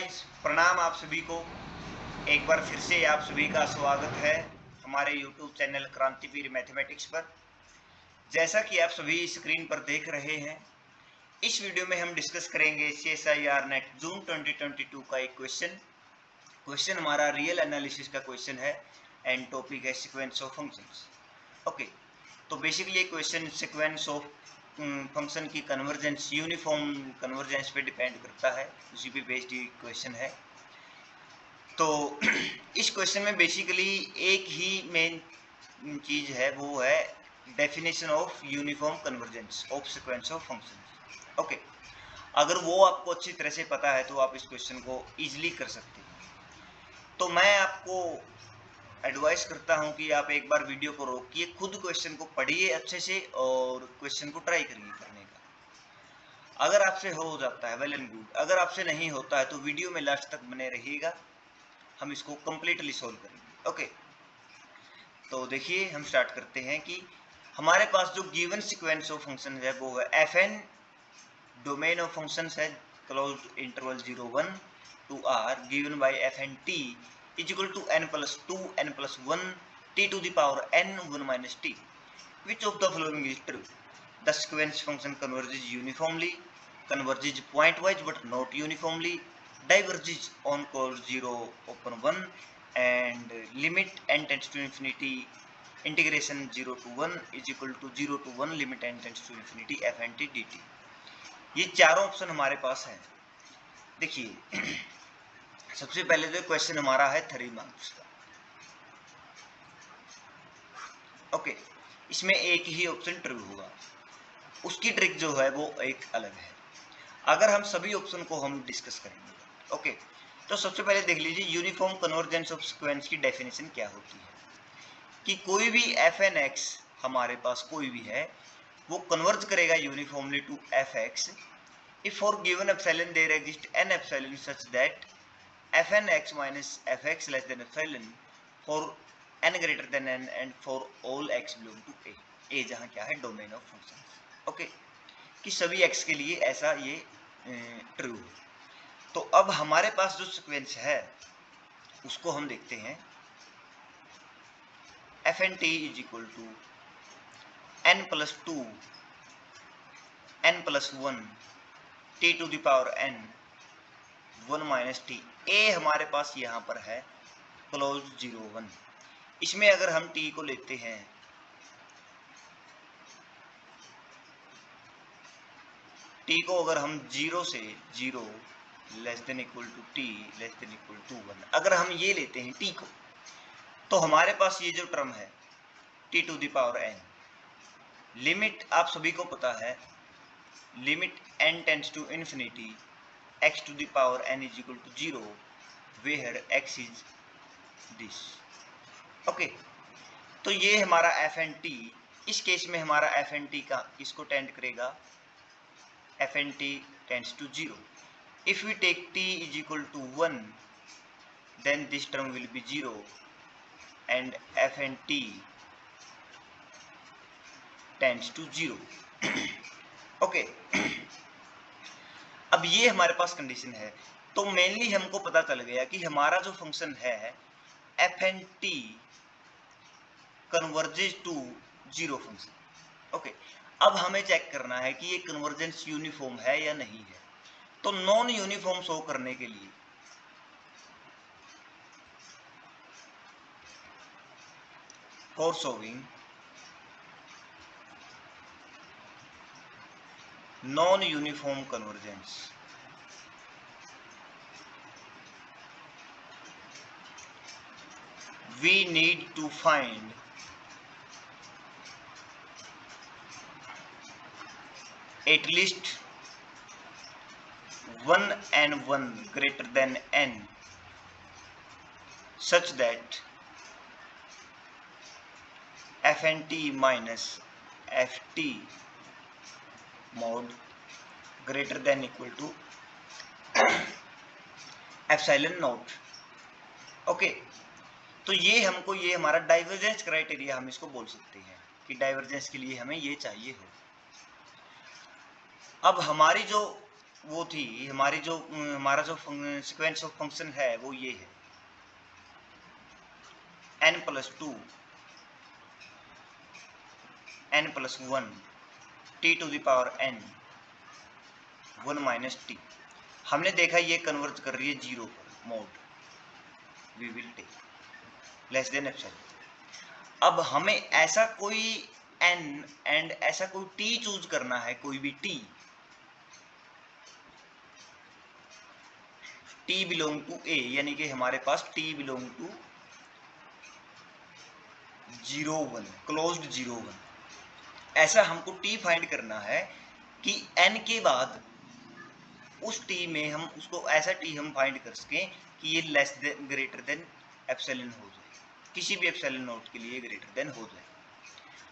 Guys, प्रणाम आप सभी को। एक बार फिर से आप सभी का स्वागत है हमारे YouTube चैनल क्रांतिवीर मैथमेटिक्स पर। जैसा कि आप सभी स्क्रीन पर देख रहे हैं, इस वीडियो में हम डिस्कस करेंगे CSIR नेट जून 2022 का एक क्वेश्चन हमारा रियल एनालिसिस का क्वेश्चन है एंड टॉपिक है सीक्वेंस ऑफ फंक्शंस। ओके, तो basically question sequence of function की कन्वर्जेंस, यूनिफॉर्म कन्वर्जेंस पे डिपेंड करता है, उसी पे बेस्ड क्वेश्चन है। तो इस क्वेश्चन में बेसिकली एक ही मेन चीज है, वो है definition of uniform convergence of sequence of functions. Okay, अगर वो आपको अच्छी तरह से पता है तो आप इस क्वेश्चन को इजीली कर सकते हैं। तो मैं आपको एडवाइस करता हूं कि आप एक बार वीडियो को रोकिए, खुद क्वेश्चन को पढ़िए अच्छे से और क्वेश्चन को ट्राई करिए करने का। अगर आपसे हो जाता है वेल एंड गुड, अगर आपसे नहीं होता है तो वीडियो में लास्ट तक बने रहिएगा, हम इसको कंप्लीटली सोल्व करेंगे। ओके, तो देखिए हम स्टार्ट करते हैं कि हमारे पास जो गिवन सीक्वेंस ऑफ फंक्शन है वो है fn, डोमेन ऑफ फंक्शंस है closed interval 0 1 to r given by fn t is equal to n plus 2 n plus 1 t to the power n 1 minus t. Which of the following is true? The sequence function converges uniformly, converges pointwise but not uniformly, diverges on curve 0 open 1, and limit n tends to infinity integration 0 to 1 is equal to 0 to 1 limit n tends to infinity fn t dt. ये चारों option हमारे पास हैं। देखिए सबसे पहले तो question हमारा है 3 मार्क्स का। ओके, इसमें एक ही ऑप्शन ट्रू होगा, उसकी ट्रिक जो है वो एक अलग है। अगर हम सभी ऑप्शन को हम डिस्कस करेंगे। ओके, तो सबसे पहले देख लीजिए यूनिफॉर्म कन्वर्जेंस ऑफ सीक्वेंस की डेफिनेशन क्या होती है कि कोई भी fn(x) हमारे पास कोई भी है वो कन्वर्ज करेगा uniformly to fx if for given epsilon there exists n epsilon such that fn(x minus fx less than epsilon for n greater than n and for all x belong to a जहां क्या है domain of function. Okay, कि सभी x के लिए ऐसा ये true है। तो अब हमारे पास जो सीक्वेंस है उसको हम देखते हैं। fn t is equal to n plus 2 n plus 1 t to the power n 1 minus t। a हमारे पास यहाँ पर है क्लोज 0 1। इसमें अगर हम t को लेते हैं t को अगर हम 0 से 0 less than equal to t less than equal to 1, अगर हम ये लेते हैं t को, तो हमारे पास ये जो टर्म है t to the power n, limit आप सभी को पता है, limit n tends to infinity x to the power n is equal to 0 where x is this. Okay, तो ये हमारा fn t, इस केस में हमारा fn t का इसको टेंड करेगा, fn t tends to 0. If we take t is equal to 1, then this term will be 0 and fn t tends to 0. Okay, अब ये हमारे पास कंडीशन है। तो मेनली हमको पता चल गया कि हमारा जो फंक्शन है fn t converges to 0 function. Okay, अब हमें चेक करना है कि ये कन्वर्जेंस यूनिफॉर्म है या नहीं है। तो नॉन यूनिफॉर्म शो करने के लिए for showing non uniform convergence we need to find at least 1 and 1 greater than n such that fn t minus ft mod greater than equal to epsilon naught। Okay, तो ये हमको, ये हमारा divergence criteria हम इसको बोल सकते हैं कि डाइवर्जेंस के लिए हमें ये चाहिए हो। अब हमारी जो वो थी हमारी जो हमारा जो सीक्वेंस ऑफ फंक्शन है वो ये है n+2 n+1 t⁻n 1 - t। हमने देखा ये कन्वर्ज कर रही है 0 पर mod we will take less than epsilon. अब हमें ऐसा कोई n एंड ऐसा कोई t चूज करना है, कोई भी t बिलोंग टू a, यानी कि हमारे पास t बिलोंग टू 0 1 क्लोज्ड 0 1। ऐसा हमको t फाइंड करना है कि n के बाद उस t में हम उसको ऐसा t हम फाइंड कर सकें कि ये less than greater than epsilon हो जाए, किसी भी एप्सिलॉन नॉट के लिए ग्रेटर देन हो जाए।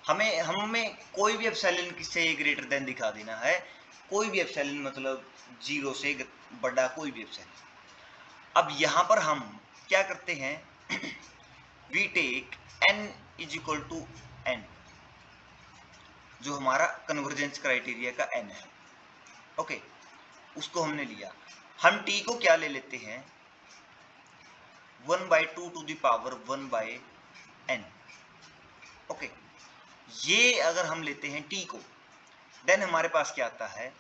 हमें कोई भी एप्सिलॉन से ग्रेटर देन दिखा देना है, कोई भी एप्सिलॉन मतलब 0 से बड़ा कोई भी एप्सिलॉन। अब यहाँ पर हम क्या करते हैं, वी टेक n = n, जो हमारा कन्वर्जेंस क्राइटेरिया का n है। ओके, उसको हमने लिया। हम t को क्या ले लेते हैं, 1/2⁴(1/n). ओके, ये अगर हम लेते हैं t को, देन हमारे पास क्या आता है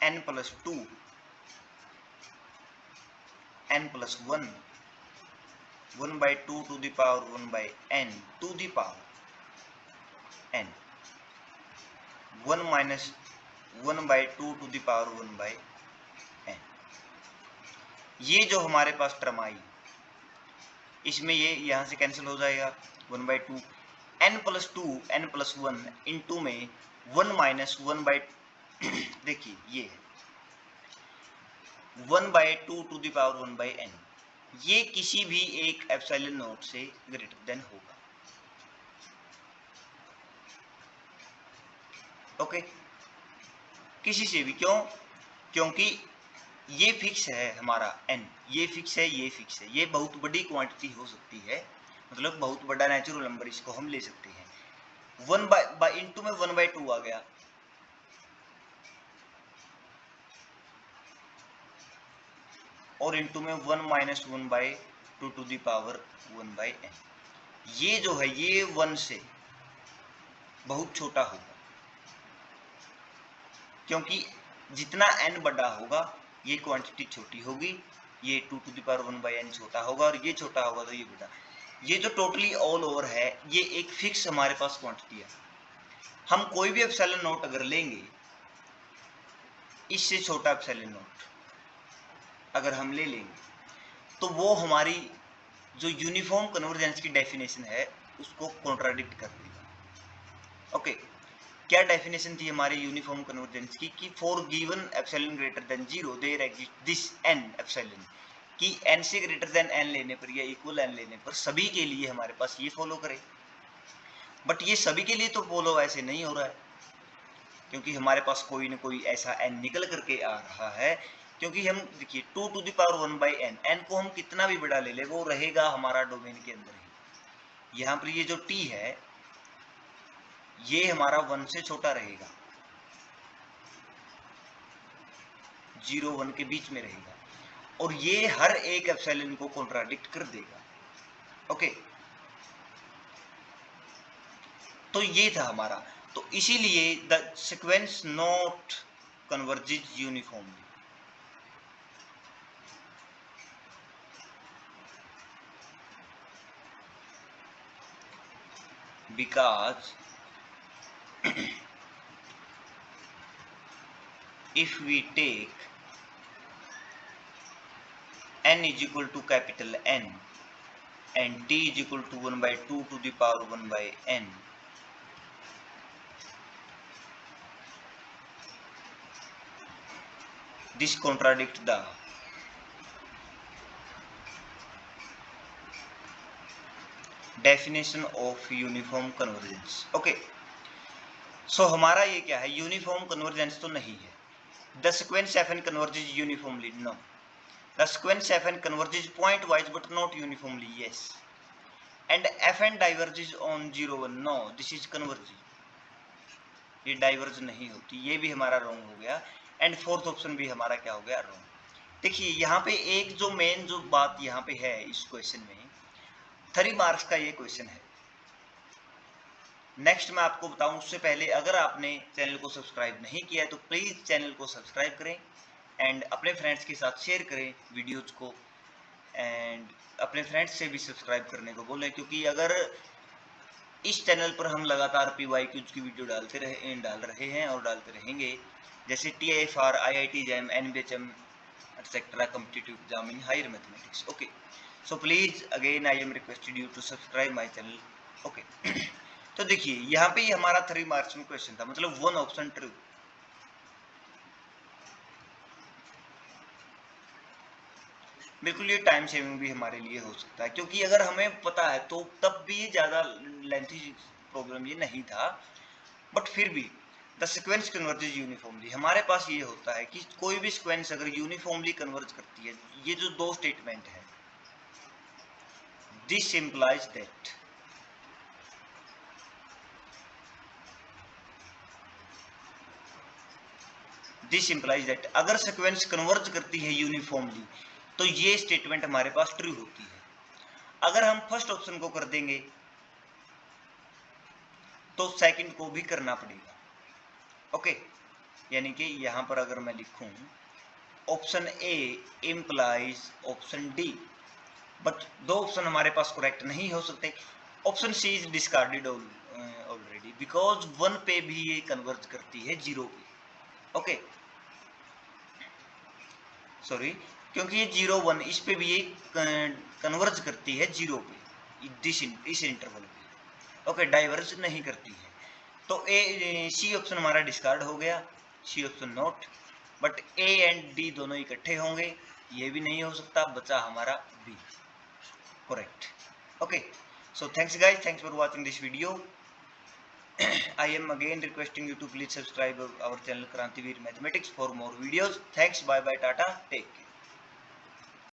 n+2 n+1 1/2⁴(1/n) to the power n 1 - 1/2⁴(1/n). ये जो हमारे पास टर्म आई, इसमें ये यहां से कैंसिल हो जाएगा 1/2 n+2 n+1 इनटू में 1 - 1/, देखिए ये है 1/2⁴(1/n), ये किसी भी एक एप्सिलॉन नॉट से ग्रेटर देन होगा। ओके, किसी से भी, क्यों? क्योंकि ये फिक्स है हमारा n, ये फिक्स है, ये फिक्स है। ये बहुत बड़ी क्वांटिटी हो सकती है, मतलब बहुत बड़ा नेचुरल नंबर इसको हम ले सकते हैं। 1 इनटू में 1/2 आ गया, और इनटू में 1 - 1/2⁴(1/n). ये जो है ये 1 से बहुत छोटा होगा, क्योंकि जितना n बड़ा होगा ये क्वांटिटी छोटी होगी, ये 2⁴(1/n) छोटा होगा, और ये छोटा होगा तो ये बड़ा। ये जो टोटली ऑल ओवर है ये एक फिक्स हमारे पास क्वांटिटी है। हम कोई भी एप्सिलॉन नॉट अगर लेंगे, इससे छोटा एप्सिलॉन नॉट अगर हम ले लेंगे, तो वो हमारी जो यूनिफॉर्म कन्वर्जेंस की डेफिनेशन है उसको कॉन्ट्राडिक्ट कर देगा। ओके, क्या डेफिनेशन थी हमारे यूनिफॉर्म कन्वर्जेंस की, कि for given epsilon greater than 0 there exist this n epsilon, कि n से ग्रेटर देन n लेने पर या इक्वल n लेने पर सभी के लिए हमारे पास ये फॉलो करे। बट ये सभी के लिए तो फॉलो ऐसे नहीं हो रहा है, क्योंकि हमारे पास कोई ना कोई ऐसा n निकल करके आ रहा है। क्योंकि हम देखिए 2⁴(1/n), n को हम कितना भी बड़ा ले ले वो रहेगा हमारा डोमेन के अंदर ही। यहाँ पर ये जो t है ये हमारा 1 से छोटा रहेगा, 0 1 के बीच में रहेगा, और ये हर एक एप्सिलॉन को कॉन्ट्राडिक्ट कर देगा। ओके, तो ये था हमारा। तो इसीलिए the sequence not converges uniformly, because if we take n is equal to capital N and t is equal to 1/2⁴(1/n), this contradicts the definition of uniform convergence। Okay, so हमारा ये क्या है, यूनिफॉर्म कन्वर्जेंस तो नहीं है। The sequence fn converges uniformly, no. The sequence fn converges point-wise but not uniformly, yes. And fn diverges on 0 1, no. This is converging, ये diverge नहीं होती, ये भी हमारा रॉन्ग हो गया। एंड फोर्थ ऑप्शन भी हमारा क्या हो गया, रॉन्ग। देखिए यहाँ पे एक जो मेन जो बात यहाँ पे है इस क्वेश्चन में, 3 मार्क्स का ये क्वेश्चन है। नेक्स्ट मैं आपको बताऊं उससे पहले, अगर आपने चैनल को सब्सक्राइब नहीं किया है तो प्लीज चैनल को सब्सक्राइब करें एंड अपने फ्रेंड्स के साथ शेयर करें वीडियोज को, एंड अपने फ्रेंड्स से भी सब्सक्राइब करने को बोलें, क्योंकि अगर इस चैनल पर हम लगातार PYQs की वीडियो डाल रहे हैं और डालते रहेंगे, जैसे TIFR, IIT JAM, NBHM etc. competitive exam in higher mathematics. Okay, so please again I am requested you to subscribe my channel. Okay. तो देखिए यहाँ पे हमारा 3 मार्क्स में क्वेश्चन था, मतलब 1 ऑप्शन ट्रू। बिल्कुल ये टाइम सेविंग भी हमारे लिए हो सकता है, क्योंकि अगर हमें पता है तो तब भी ज़्यादा लेंथी प्रॉब्लम ये नहीं था, बट फिर भी द सिक्वेंस कन्वर्जेज यूनिफॉर्मली, हमारे पास ये होता है कि कोई भी सिक्वेंस अगर यूनिफॉर्मली कन्वर्ज करती है, ये जो 2 स्टेटमेंट है, दिस इम्प्लाइज दैट, अगर सिक्वेंस कन्वर्ज करती है यूनिफॉर्मली तो ये स्टेटमेंट हमारे पास ट्रू होती है। अगर हम फर्स्ट ऑप्शन को कर देंगे तो सेकंड को भी करना पड़ेगा। ओके, यानी कि यहां पर अगर मैं लिखूं option A implies option D, but 2 option हमारे पास करेक्ट नहीं हो सकते। Option C is discarded already because 1 पे भी ये कन्वर्ज करती है 0 पे। ओके सॉरी, क्योंकि ये 0 1 इस पे भी ये कन्वर्ज करती है 0 पे, इस इंटरवल पे। ओके, डाइवर्ज नहीं करती है। तो सी ऑप्शन हमारा डिस्कार्ड हो गया, C option not, but A and D दोनों इकट्ठे होंगे, ये भी नहीं हो सकता, बचा हमारा B correct. Okay, so thanks guys, thanks for watching this video. I am again requesting you to please subscribe our channel Krantiveer Mathematics for more videos. Thanks, bye bye, tata, take care.